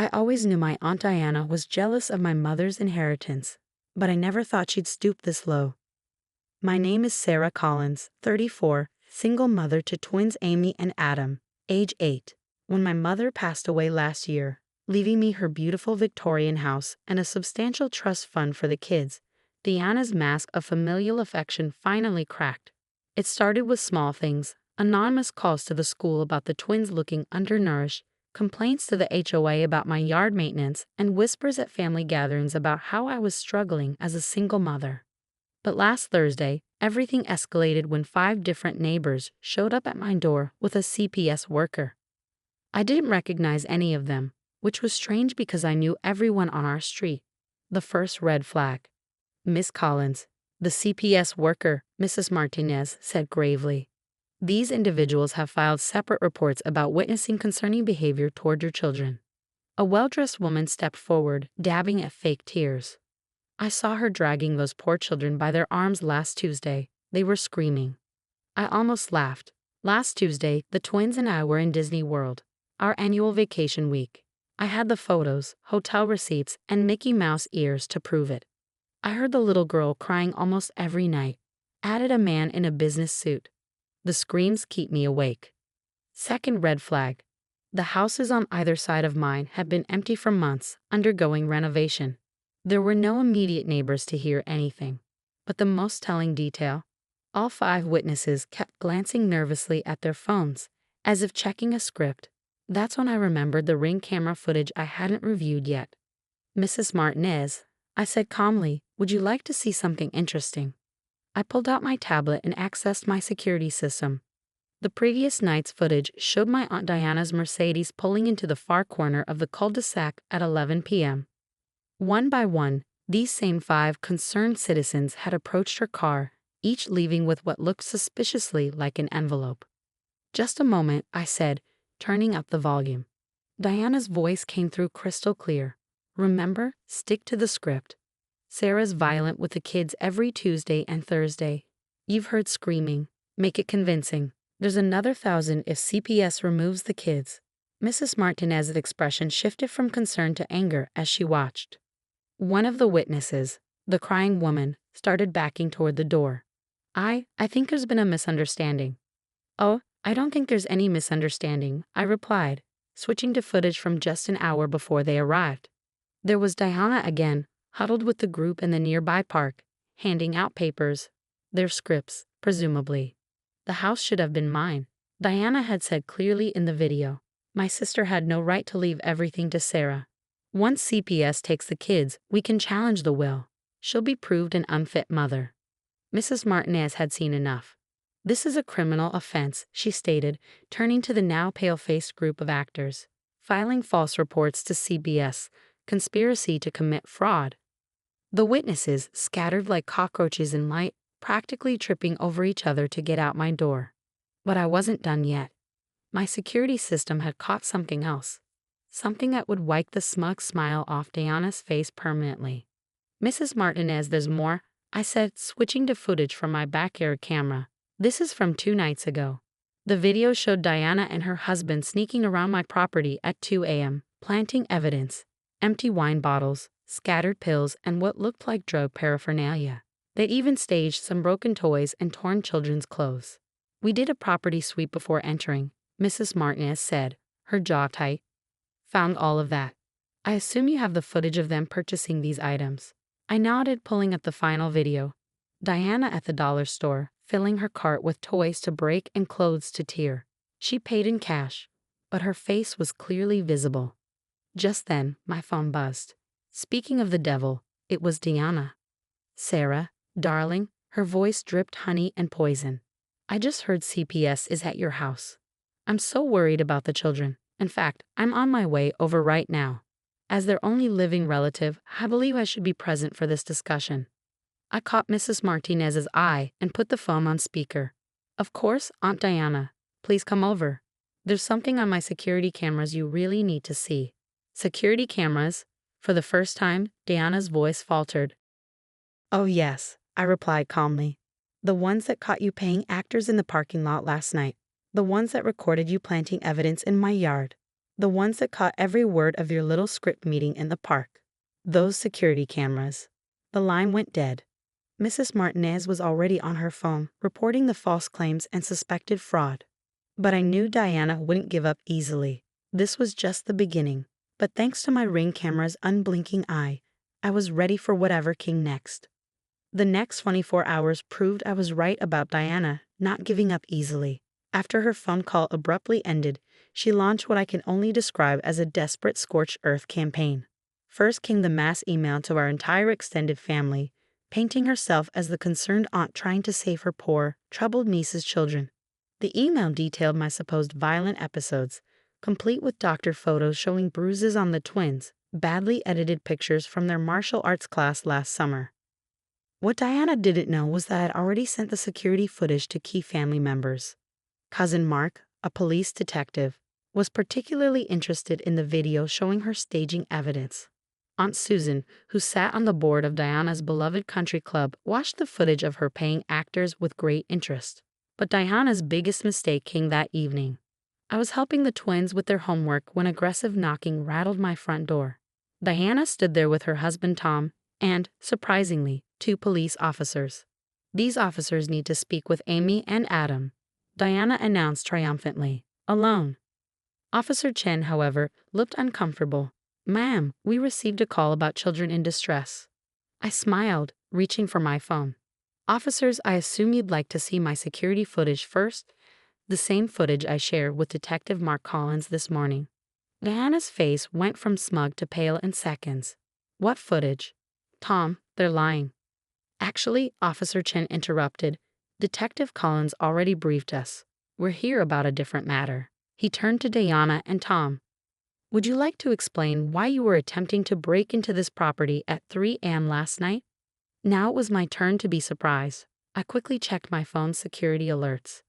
I always knew my Aunt Diana was jealous of my mother's inheritance, but I never thought she'd stoop this low. My name is Sarah Collins, 34, single mother to twins Amy and Adam, age 8, when my mother passed away last year, leaving me her beautiful Victorian house and a substantial trust fund for the kids. Diana's mask of familial affection finally cracked. It started with small things, anonymous calls to the school about the twins looking undernourished, complaints to the HOA about my yard maintenance, and whispers at family gatherings about how I was struggling as a single mother. But last Thursday, everything escalated when 5 different neighbors showed up at my door with a CPS worker. I didn't recognize any of them, which was strange because I knew everyone on our street. The first red flag. Miss Collins, the CPS worker, Mrs. Martinez, said gravely. These individuals have filed separate reports about witnessing concerning behavior toward your children. A well-dressed woman stepped forward, dabbing at fake tears. I saw her dragging those poor children by their arms last Tuesday. They were screaming. I almost laughed. Last Tuesday, the twins and I were in Disney World, our annual vacation week. I had the photos, hotel receipts, and Mickey Mouse ears to prove it. I heard the little girl crying almost every night, added a man in a business suit. The screams keep me awake. Second red flag. The houses on either side of mine have been empty for months, undergoing renovation. There were no immediate neighbors to hear anything. But the most telling detail, all 5 witnesses kept glancing nervously at their phones, as if checking a script. That's when I remembered the Ring camera footage I hadn't reviewed yet. Mrs. Martinez, I said calmly, would you like to see something interesting? I pulled out my tablet and accessed my security system. The previous night's footage showed my Aunt Diana's Mercedes pulling into the far corner of the cul-de-sac at 11 p.m. One by one, these same 5 concerned citizens had approached her car, each leaving with what looked suspiciously like an envelope. Just a moment, I said, turning up the volume. Diana's voice came through crystal clear. Remember, stick to the script. Sarah's violent with the kids every Tuesday and Thursday. You've heard screaming. Make it convincing. There's another 1,000 if CPS removes the kids. Mrs. Martinez's expression shifted from concern to anger as she watched. One of the witnesses, the crying woman, started backing toward the door. I think there's been a misunderstanding. Oh, I don't think there's any misunderstanding, I replied, switching to footage from just an hour before they arrived. There was Diana again, huddled with the group in the nearby park, handing out papers, their scripts, presumably. The house should have been mine, Diana had said clearly in the video. My sister had no right to leave everything to Sarah. Once CPS takes the kids, we can challenge the will. She'll be proved an unfit mother. Mrs. Martinez had seen enough. This is a criminal offense, she stated, turning to the now pale-faced group of actors. Filing false reports to CBS, conspiracy to commit fraud. The witnesses, scattered like cockroaches in light, practically tripping over each other to get out my door. But I wasn't done yet. My security system had caught something else. Something that would wipe the smug smile off Diana's face permanently. Mrs. Martinez, there's more, I said, switching to footage from my backyard camera. This is from 2 nights ago. The video showed Diana and her husband sneaking around my property at 2 a.m., planting evidence. Empty wine bottles, scattered pills, and what looked like drug paraphernalia. They even staged some broken toys and torn children's clothes. We did a property sweep before entering, Mrs. Martinez said, her jaw tight. Found all of that. I assume you have the footage of them purchasing these items. I nodded, pulling up the final video. Diana at the dollar store, filling her cart with toys to break and clothes to tear. She paid in cash, but her face was clearly visible. Just then, my phone buzzed. Speaking of the devil, it was Diana. Sarah, darling, her voice dripped honey and poison. I just heard CPS is at your house. I'm so worried about the children. In fact, I'm on my way over right now. As their only living relative, I believe I should be present for this discussion. I caught Mrs. Martinez's eye and put the phone on speaker. Of course, Aunt Diana, please come over. There's something on my security cameras you really need to see. Security cameras? For the first time, Diana's voice faltered. Oh yes, I replied calmly. The ones that caught you paying actors in the parking lot last night. The ones that recorded you planting evidence in my yard. The ones that caught every word of your little script meeting in the park. Those security cameras. The line went dead. Mrs. Martinez was already on her phone, reporting the false claims and suspected fraud. But I knew Diana wouldn't give up easily. This was just the beginning. But thanks to my Ring camera's unblinking eye, I was ready for whatever came next. The next 24 hours proved I was right about Diana not giving up easily. After her phone call abruptly ended, she launched what I can only describe as a desperate scorched earth campaign. First came the mass email to our entire extended family, painting herself as the concerned aunt trying to save her poor, troubled niece's children. The email detailed my supposed violent episodes, complete with doctor photos showing bruises on the twins, badly edited pictures from their martial arts class last summer. What Diana didn't know was that I had already sent the security footage to key family members. Cousin Mark, a police detective, was particularly interested in the video showing her staging evidence. Aunt Susan, who sat on the board of Diana's beloved country club, watched the footage of her paying actors with great interest. But Diana's biggest mistake came that evening. I was helping the twins with their homework when aggressive knocking rattled my front door. Diana stood there with her husband Tom and, surprisingly, 2 police officers. "These officers need to speak with Amy and Adam," Diana announced triumphantly. "Alone." Officer Chen, however, looked uncomfortable. "Ma'am, we received a call about children in distress." I smiled, reaching for my phone. "Officers, I assume you'd like to see my security footage first?" The same footage I shared with Detective Mark Collins this morning. Diana's face went from smug to pale in seconds. "What footage?" "Tom, they're lying." "Actually," Officer Chen interrupted, "Detective Collins already briefed us. We're here about a different matter." He turned to Diana and Tom. "Would you like to explain why you were attempting to break into this property at 3 a.m. last night?" Now it was my turn to be surprised. I quickly checked my phone's security alerts.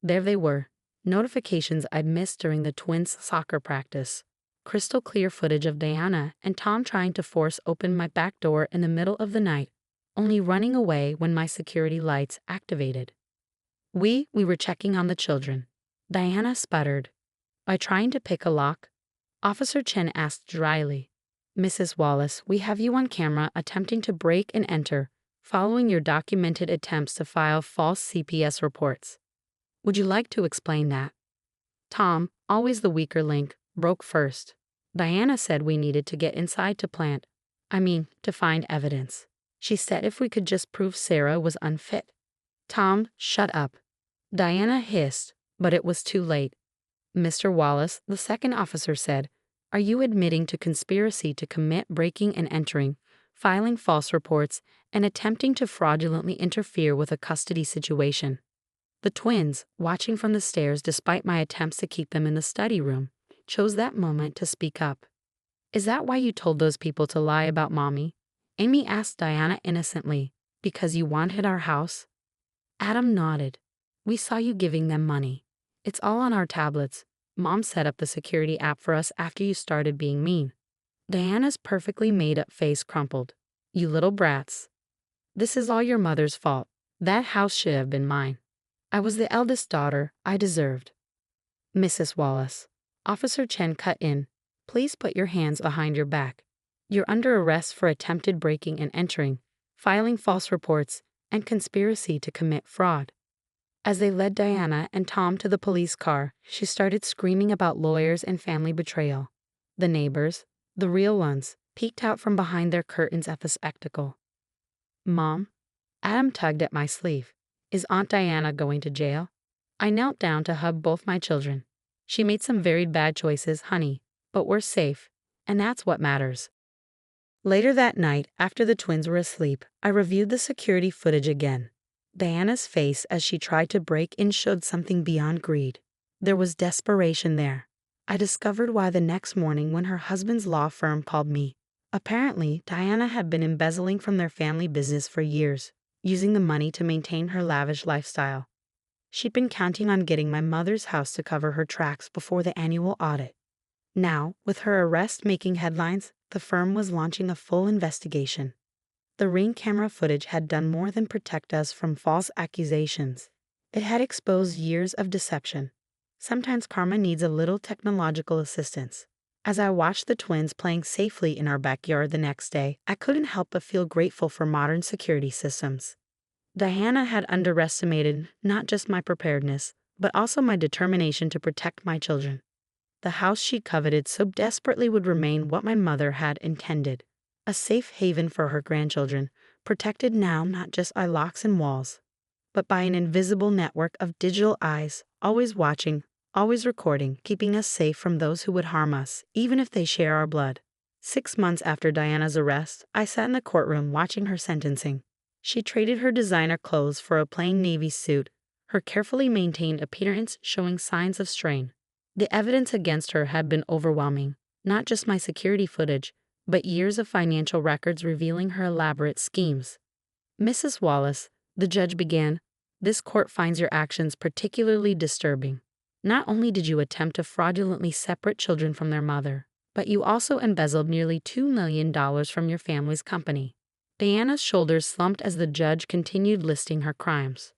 There they were, notifications I'd missed during the twins' soccer practice. Crystal clear footage of Diana and Tom trying to force open my back door in the middle of the night, only running away when my security lights activated. We were checking on the children. Diana sputtered. By trying to pick a lock? Officer Chen asked dryly. "Mrs. Wallace, we have you on camera attempting to break and enter, following your documented attempts to file false CPS reports. Would you like to explain that?" Tom, always the weaker link, broke first. "Diana said we needed to get inside to to find evidence. She said if we could just prove Sarah was unfit." "Tom, shut up." Diana hissed, but it was too late. "Mr. Wallace," the second officer said, "are you admitting to conspiracy to commit breaking and entering, filing false reports, and attempting to fraudulently interfere with a custody situation?" The twins, watching from the stairs despite my attempts to keep them in the study room, chose that moment to speak up. "Is that why you told those people to lie about Mommy?" Amy asked Diana innocently. "Because you wanted our house?" Adam nodded. "We saw you giving them money. It's all on our tablets. Mom set up the security app for us after you started being mean." Diana's perfectly made-up face crumpled. "You little brats. This is all your mother's fault. That house should have been mine. I was the eldest daughter. I deserved." "Mrs. Wallace," Officer Chen cut in, "please put your hands behind your back. You're under arrest for attempted breaking and entering, filing false reports, and conspiracy to commit fraud." As they led Diana and Tom to the police car, she started screaming about lawyers and family betrayal. The neighbors, the real ones, peeked out from behind their curtains at the spectacle. "Mom?" Adam tugged at my sleeve. "Is Aunt Diana going to jail?" I knelt down to hug both my children. "She made some very bad choices, honey, but we're safe, and that's what matters." Later that night, after the twins were asleep, I reviewed the security footage again. Diana's face as she tried to break in showed something beyond greed. There was desperation there. I discovered why the next morning when her husband's law firm called me. Apparently, Diana had been embezzling from their family business for years, using the money to maintain her lavish lifestyle. She'd been counting on getting my mother's house to cover her tracks before the annual audit. Now, with her arrest making headlines, the firm was launching a full investigation. The Ring camera footage had done more than protect us from false accusations. It had exposed years of deception. Sometimes karma needs a little technological assistance. As I watched the twins playing safely in our backyard the next day, I couldn't help but feel grateful for modern security systems. Diana had underestimated not just my preparedness, but also my determination to protect my children. The house she coveted so desperately would remain what my mother had intended, a safe haven for her grandchildren, protected now not just by locks and walls, but by an invisible network of digital eyes, always watching, always recording, keeping us safe from those who would harm us, even if they share our blood. 6 months after Diana's arrest, I sat in the courtroom watching her sentencing. She traded her designer clothes for a plain navy suit, her carefully maintained appearance showing signs of strain. The evidence against her had been overwhelming, not just my security footage, but years of financial records revealing her elaborate schemes. Mrs. Wallace, the judge began, this court finds your actions particularly disturbing. Not only did you attempt to fraudulently separate children from their mother, but you also embezzled nearly $2 million from your family's company. Diana's shoulders slumped as the judge continued listing her crimes.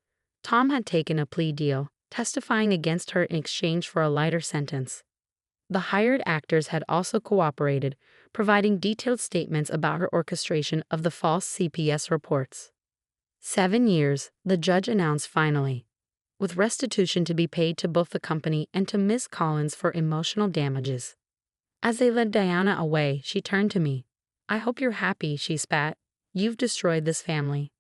Tom had taken a plea deal, testifying against her in exchange for a lighter sentence. The hired actors had also cooperated, providing detailed statements about her orchestration of the false CPS reports. 7 years, the judge announced finally, with restitution to be paid to both the company and to Ms. Collins for emotional damages. As they led Diana away, she turned to me. I hope you're happy, she spat. You've destroyed this family.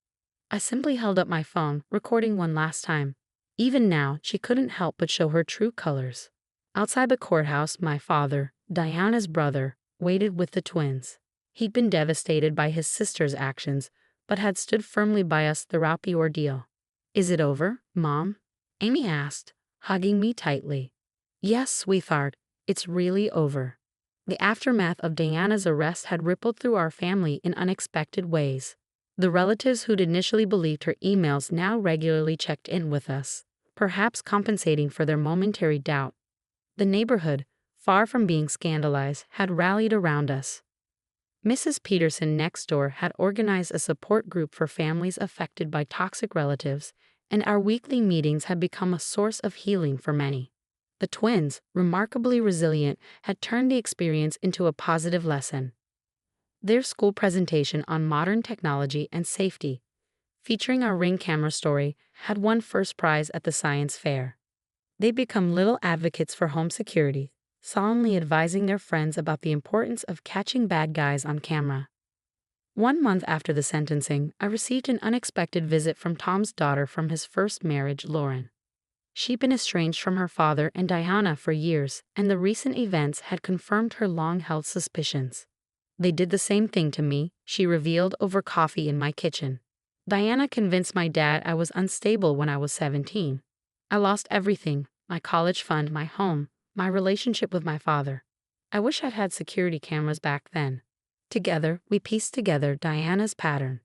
I simply held up my phone, recording one last time. Even now, she couldn't help but show her true colors. Outside the courthouse, my father, Diana's brother, waited with the twins. He'd been devastated by his sister's actions, but had stood firmly by us throughout the ordeal. Is it over, Mom? Amy asked, hugging me tightly. Yes, sweetheart, it's really over. The aftermath of Diana's arrest had rippled through our family in unexpected ways. The relatives who'd initially believed her emails now regularly checked in with us, perhaps compensating for their momentary doubt. The neighborhood, far from being scandalized, had rallied around us. Mrs. Peterson next door had organized a support group for families affected by toxic relatives, and our weekly meetings had become a source of healing for many. The twins, remarkably resilient, had turned the experience into a positive lesson. Their school presentation on modern technology and safety, featuring our Ring camera story, had won first prize at the science fair. They'd become little advocates for home security, solemnly advising their friends about the importance of catching bad guys on camera. 1 month after the sentencing, I received an unexpected visit from Tom's daughter from his first marriage, Lauren. She'd been estranged from her father and Diana for years, and the recent events had confirmed her long-held suspicions. They did the same thing to me, she revealed over coffee in my kitchen. Diana convinced my dad I was unstable when I was 17. I lost everything, my college fund, my home, my relationship with my father. I wish I'd had security cameras back then. Together, we pieced together Diana's pattern.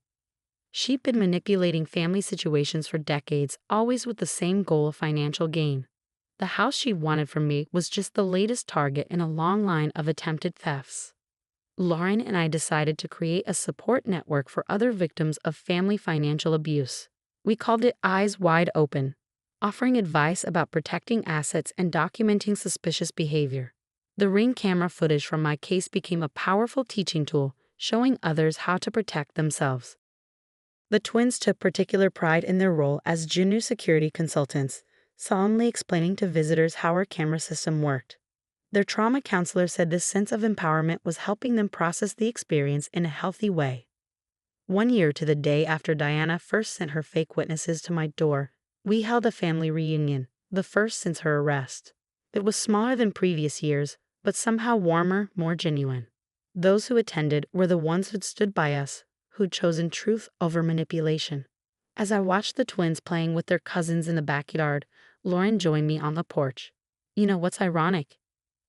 She'd been manipulating family situations for decades, always with the same goal of financial gain. The house she wanted from me was just the latest target in a long line of attempted thefts. Lauren and I decided to create a support network for other victims of family financial abuse. We called it Eyes Wide Open, offering advice about protecting assets and documenting suspicious behavior. The Ring camera footage from my case became a powerful teaching tool, showing others how to protect themselves. The twins took particular pride in their role as junior security consultants, solemnly explaining to visitors how our camera system worked. Their trauma counselor said this sense of empowerment was helping them process the experience in a healthy way. 1 year to the day after Diana first sent her fake witnesses to my door, we held a family reunion, the first since her arrest. It was smaller than previous years, but somehow warmer, more genuine. Those who attended were the ones who'd stood by us, who'd chosen truth over manipulation. As I watched the twins playing with their cousins in the backyard, Lauren joined me on the porch. You know what's ironic?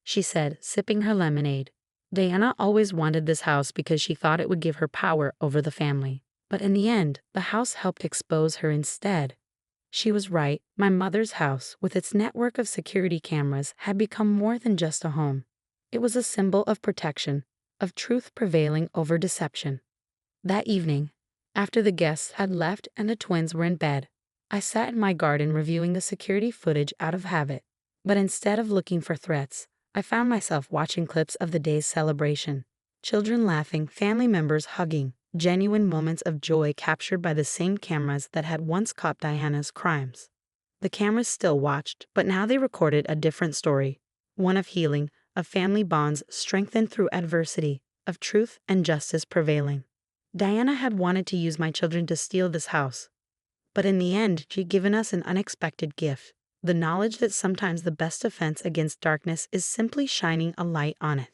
She said, sipping her lemonade. Diana always wanted this house because she thought it would give her power over the family. But in the end, the house helped expose her instead. She was right. My mother's house, with its network of security cameras, had become more than just a home. It was a symbol of protection, of truth prevailing over deception. That evening, after the guests had left and the twins were in bed, I sat in my garden reviewing the security footage out of habit. But instead of looking for threats, I found myself watching clips of the day's celebration. Children laughing, family members hugging, genuine moments of joy captured by the same cameras that had once caught Diana's crimes. The cameras still watched, but now they recorded a different story. One of healing, of family bonds strengthened through adversity, of truth and justice prevailing. Diana had wanted to use my children to steal this house. But in the end, she'd given us an unexpected gift. The knowledge that sometimes the best defense against darkness is simply shining a light on it.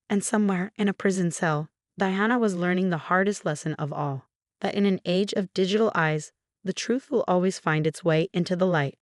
And somewhere in a prison cell, Diana was learning the hardest lesson of all, that in an age of digital eyes, the truth will always find its way into the light.